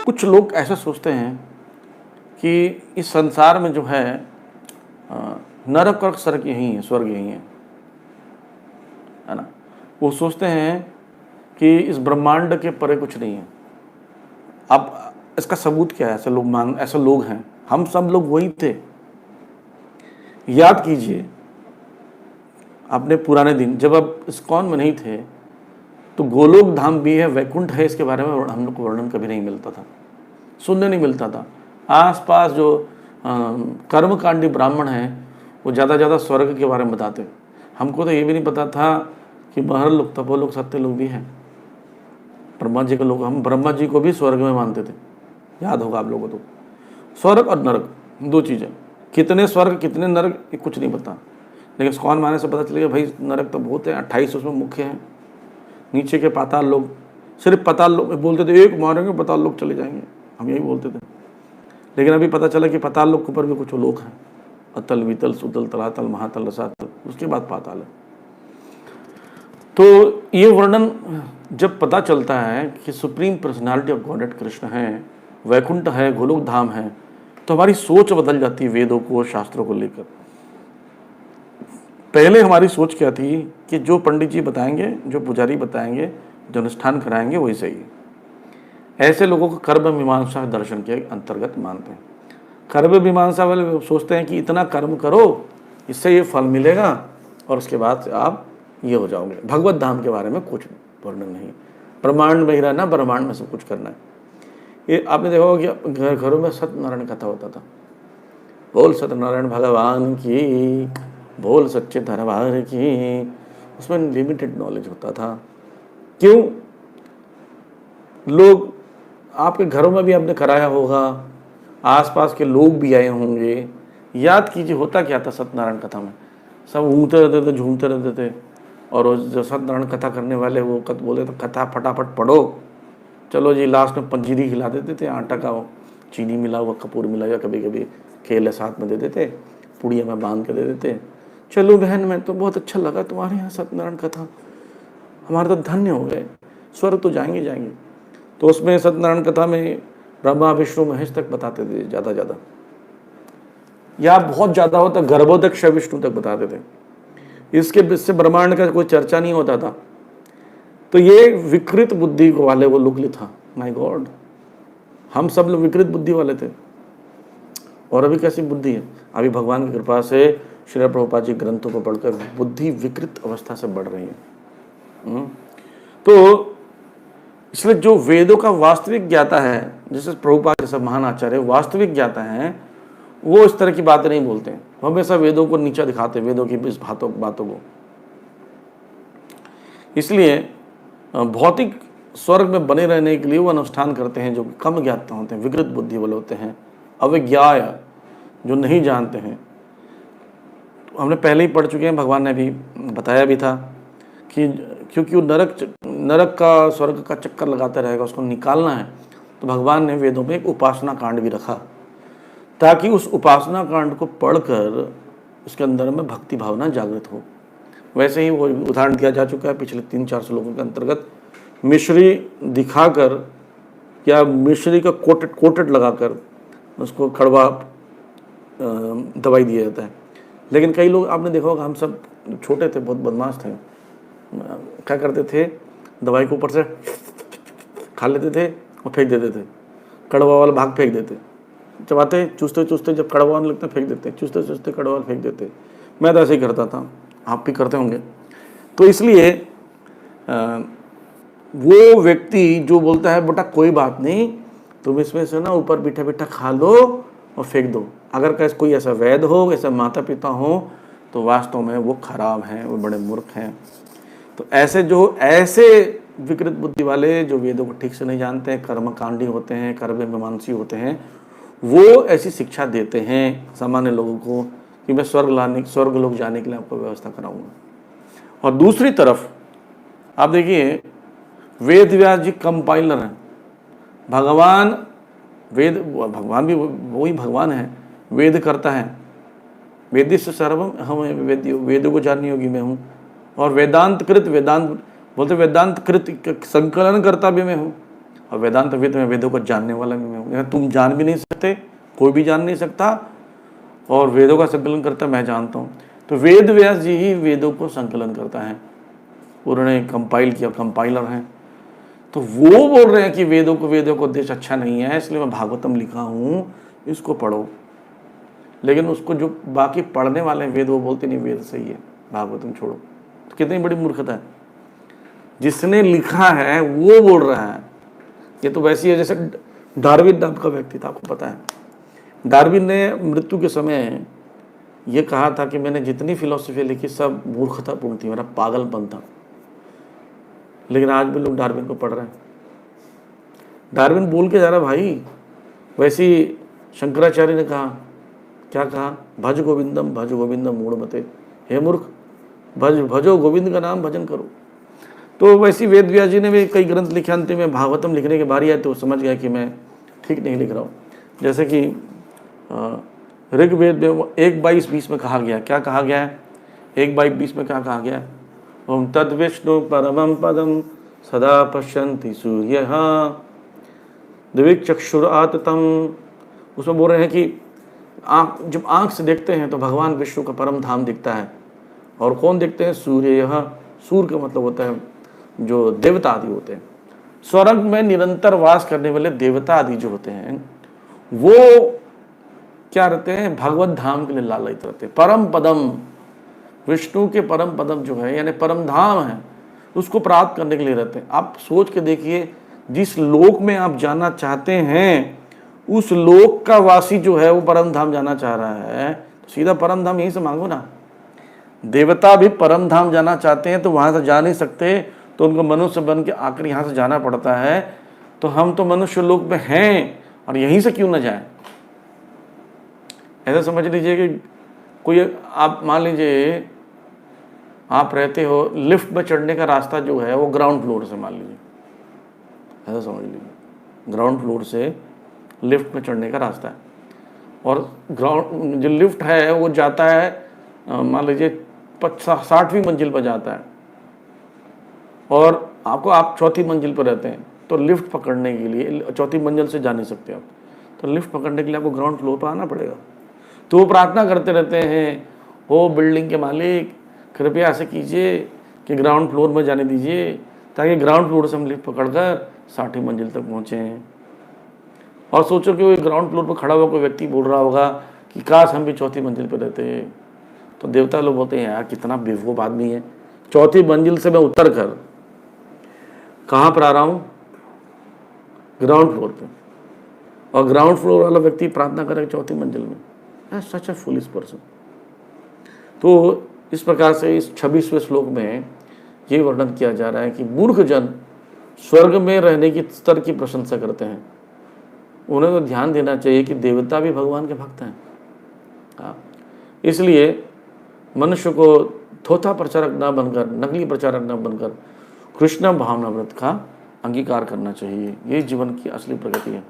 कुछ लोग ऐसा सोचते हैं कि इस संसार में जो है नरक और स्वर्ग यही है, स्वर्ग यही है ना। वो सोचते हैं कि इस ब्रह्मांड के परे कुछ नहीं है। अब इसका सबूत क्या है? ऐसे लोग हैं, हम सब लोग वही थे। याद कीजिए अपने पुराने दिन, जब आप इस्कॉन में नहीं थे तो गोलोक धाम भी है, वैकुंठ है, इसके बारे में हम लोग को वर्णन कभी नहीं मिलता था, सुनने नहीं मिलता था। आसपास जो कर्मकांडी ब्राह्मण हैं वो ज़्यादा स्वर्ग के बारे में बताते। हमको तो ये भी नहीं पता था कि महर लोग, तपोलोक, सत्य लोग भी हैं। ब्रह्मा जी के लोग, हम ब्रह्मा जी को भी स्वर्ग में मानते थे, याद होगा आप लोगों को। स्वर्ग और नरक दो चीज़ें, कितने स्वर्ग कितने नरक ये कुछ नहीं पता, लेकिन इस्कॉन माने से पता चलेगा भाई नरक तो बहुत है, 28 उसमें मुख्य हैं। नीचे के पाताल लोग, सिर्फ पाताल लोग बोलते थे एक मारेंगे पाताल लोग चले जाएंगे, हम यही बोलते थे। लेकिन अभी पता चला कि पाताल लोग के ऊपर भी कुछ लोग हैं, अतल, वितल, सुतल, तलातल, महातल, रसातल, उसके बाद पाताल है। तो ये वर्णन जब पता चलता है कि supreme personality of godhead Krishna है, वैकुंठ है, गोलोक धाम है, तो हमारी सोच बदल जाती है वेदों को, शास्त्रों को लेकर। पहले हमारी सोच क्या थी कि जो पंडित जी बताएंगे, जो पुजारी बताएंगे, जो अनुष्ठान कराएंगे वही सही है। ऐसे लोगों को कर्म मीमांसा दर्शन के अंतर्गत मानते हैं। कर्म मीमांसा वाले सोचते हैं कि इतना कर्म करो, इससे ये फल मिलेगा और उसके बाद आप ये हो जाओगे। भगवत धाम के बारे में कुछ वर्णन नहीं, ब्रह्मांड में ही रहना, ब्रह्मांड में सब कुछ करना है। ये आपने देखा होगा कि घरों में सत्यनारायण कथा होता था, बोल सत्यनारायण भगवान की, बोल सच्चे दरबार की। उसमें लिमिटेड नॉलेज होता था। क्यों? लोग आपके घरों में भी आपने कराया होगा, आसपास के लोग भी आए होंगे। याद कीजिए होता क्या था सत्यनारायण कथा में, सब घूमते रहते थे, झूमते रहते थे। और जो सत्यनारायण कथा करने वाले वो बोले तो कथा फटाफट पढ़ो, चलो जी। लास्ट में पंजीरी खिला देते थे, आटा का वो चीनी मिला हुआ, कपूर मिला हुआ, कभी कभी केले साथ में दे देते, पुड़िया में बांध के दे देते। चलो बहन, मैं तो बहुत अच्छा लगा तुम्हारे यहाँ सत्यनारायण कथा, हमारे तो धन्य हो गए, स्वर्ग तो जाएंगे जाएंगे। तो उसमें सत्यनारायण कथा में ब्रह्मा विष्णु महेश तक बताते थे, ज़्यादा या बहुत ज़्यादा होता गर्भोदक्ष विष्णु तक बताते थे। इससे ब्रह्मांड का कोई चर्चा नहीं होता था। तो ये विकृत बुद्धि वाले वो लोग था। माय गॉड, हम सब लोग विकृत बुद्धि वाले थे। और अभी कैसी बुद्धि है? अभी भगवान की कृपा से श्री प्रभुपाद जी ग्रंथों को पढ़कर बुद्धि विकृत अवस्था से बढ़ रही है। तो इसलिए जो वेदों का वास्तविक ज्ञाता है, जैसे प्रभुपाद जैसा महान आचार्य वास्तविक ज्ञाता है, वो इस तरह की बातें नहीं बोलते हैं। वो हमेशा वेदों को नीचा दिखाते हैं, वेदों की इस बातों को। इसलिए भौतिक स्वर्ग में बने रहने के लिए वो अनुष्ठान करते हैं जो कम ज्ञात होते हैं, विकृत बुद्धि वाले होते हैं, अविज्ञाय, जो नहीं जानते हैं। तो हमने पहले ही पढ़ चुके हैं, भगवान ने भी बताया भी था कि क्योंकि वो नरक का स्वर्ग का चक्कर लगाता रहेगा, उसको निकालना है। तो भगवान ने वेदों में एक उपासना कांड भी रखा, ताकि उस उपासना कांड को पढ़कर उसके अंदर में भक्ति भावना जागृत हो। वैसे ही वो उदाहरण दिया जा चुका है पिछले 300-400 श्लोकों के अंतर्गत। मिश्री दिखाकर या मिश्री का कोटेड लगाकर उसको कड़वा दवाई दिया जाता है। लेकिन कई लोग आपने देखा होगा, हम सब छोटे थे, बहुत बदमाश थे, क्या करते थे, दवाई को ऊपर से खा लेते थे और फेंक देते थे, कड़वा वाला भाग फेंक देते, चबाते चूसते जब कड़वा आने लगता फेंक देते, चूसते कड़वा फेंक देते। मैं तो ऐसे ही करता था, आप भी करते होंगे। तो इसलिए वो व्यक्ति जो बोलता है बेटा कोई बात नहीं, तुम इसमें से ना ऊपर बिठा खा लो और फेंक दो, अगर कैसे कोई ऐसा वैद हो, ऐसा माता पिता हो, तो वास्तव में वो खराब हैं, वो बड़े मूर्ख हैं। तो ऐसे विकृत बुद्धि वाले जो वेदों को ठीक से नहीं जानते हैं, कर्मकांडी होते हैं, कर्म मीमांसी होते हैं, वो ऐसी शिक्षा देते हैं सामान्य लोगों को कि मैं स्वर्ग लोग जाने के लिए आपको व्यवस्था कराऊंगा। और दूसरी तरफ आप देखिए, वेद व्यास जी कंपाइलर हैं। भगवान भी वही भगवान है, वेद करता है। वेदिष्य सर्वम हम वेदों को जानने योगी मैं हूँ। और वेदांत कृत संकलन करता भी मैं हूँ। और वेदांत वेद में वेदों को जानने वाला भी मैं हूँ। तुम जान भी नहीं सकते, कोई भी जान नहीं सकता, और वेदों का संकलन करता मैं जानता हूँ। तो वेद व्यास जी ही वेदों को संकलन करता है, उन्होंने कंपाइल किया, कंपाइलर हैं। तो वो बोल रहे हैं कि वेदों को उद्देश्य अच्छा नहीं है, इसलिए मैं भागवतम लिखा हूँ, इसको पढ़ो। लेकिन उसको जो बाकी पढ़ने वाले हैं वेद, वो बोलते नहीं वेद सही है, भागवतम छोड़ो। तो कितनी बड़ी मूर्खता है। जिसने लिखा है वो बोल रहा है। ये तो वैसी है जैसे डार्विन नाम का व्यक्ति था, आपको पता है। डार्विन ने मृत्यु के समय ये कहा था कि मैंने जितनी फिलॉसफी लिखी सब मूर्खतापूर्ण थी, मेरा पागलपन था। लेकिन आज भी लोग डार्विन को पढ़ रहे हैं। डार्विन बोल के जा रहा भाई। वैसे ही शंकराचार्य ने कहा, क्या कहा, भज गोविंदम मूढ़मते, हे मूर्ख, भजो गोविंद का नाम भजन करो। तो वैसे वेद व्यास जी ने भी कई ग्रंथ लिखे, अंत में भागवतम लिखने की बारी आई तो समझ गया कि मैं ठीक नहीं लिख रहा हूँ। जैसे कि ऋग्वेद में 1:22-20 में कहा गया, क्या कहा गया है 1:22 में क्या कहा गया है, ओम तद विष्णु परमं पदम सदा पश्यन्ति सूर्यः दिव्यचक्षुराततम। उसमें बोल रहे हैं कि जब आँख से देखते हैं तो भगवान विष्णु का परम धाम दिखता है। और कौन देखते हैं, सूर्य। सूर्य का मतलब होता है जो देवता आदि होते हैं। स्वर्ग में निरंतर वास करने वाले देवता आदि जो होते हैं वो क्या रहते हैं, भगवत धाम के लिए लालयित रहते हैं। परम पदम, विष्णु के परम पदम जो है यानी परम धाम है, उसको प्राप्त करने के लिए रहते हैं। आप सोच के देखिए, जिस लोक में आप जाना चाहते हैं उस लोक का वासी जो है वो परम धाम जाना चाह रहा है, तो सीधा परम धाम यहीं से मांगो ना। देवता भी परम धाम जाना चाहते हैं तो वहां से जा नहीं सकते, तो उनको मनुष्य बन के आकर यहाँ से जाना पड़ता है। तो हम तो मनुष्य लोक में हैं और यहीं से क्यों ना जाएं। ऐसा समझ लीजिए कि कोई, आप मान लीजिए आप रहते हो, लिफ्ट में चढ़ने का रास्ता जो है वो ग्राउंड फ्लोर से, मान लीजिए, ऐसा समझ लीजिए ग्राउंड फ्लोर से लिफ्ट में चढ़ने का रास्ता है, और ग्राउंड जो लिफ्ट है वो जाता है मान लीजिए 60वीं मंजिल पर जाता है, और आप चौथी मंजिल पर रहते हैं। तो लिफ्ट पकड़ने के लिए चौथी मंजिल से जा नहीं सकते आप, तो लिफ्ट पकड़ने के लिए आपको ग्राउंड फ्लोर पर आना पड़ेगा। तो वो प्रार्थना करते रहते हैं, ओ बिल्डिंग के मालिक कृपया ऐसे कीजिए कि ग्राउंड फ्लोर में जाने दीजिए, ताकि ग्राउंड फ्लोर से हम लिफ्ट पकड़कर 60वीं मंजिल तक पहुँचें। और सोचो कि वो ग्राउंड फ्लोर पर खड़ा हुआ कोई व्यक्ति बोल रहा होगा कि काश हम भी चौथी मंजिल पर रहते। तो देवता लोग बोलते हैं यार कितना बेवकूफ आदमी है, चौथी मंजिल से मैं उतर कर कहाँ पर आ रहा हूँ, ग्राउंड फ्लोर पे, और ग्राउंड फ्लोर वाला व्यक्ति प्रार्थना करे चौथी मंजिल में। सच ए फुलिश पर्सन। तो इस प्रकार से इस 26वें श्लोक में ये वर्णन किया जा रहा है कि मूर्ख जन स्वर्ग में रहने की स्तर की प्रशंसा करते हैं। उन्हें तो ध्यान देना चाहिए कि देवता भी भगवान के भक्त हैं। हाँ, इसलिए मनुष्य को थोथा प्रचारक न बनकर, नकली प्रचारक न बनकर कृष्ण भावना व्रत का अंगीकार करना चाहिए। ये जीवन की असली प्रगति है।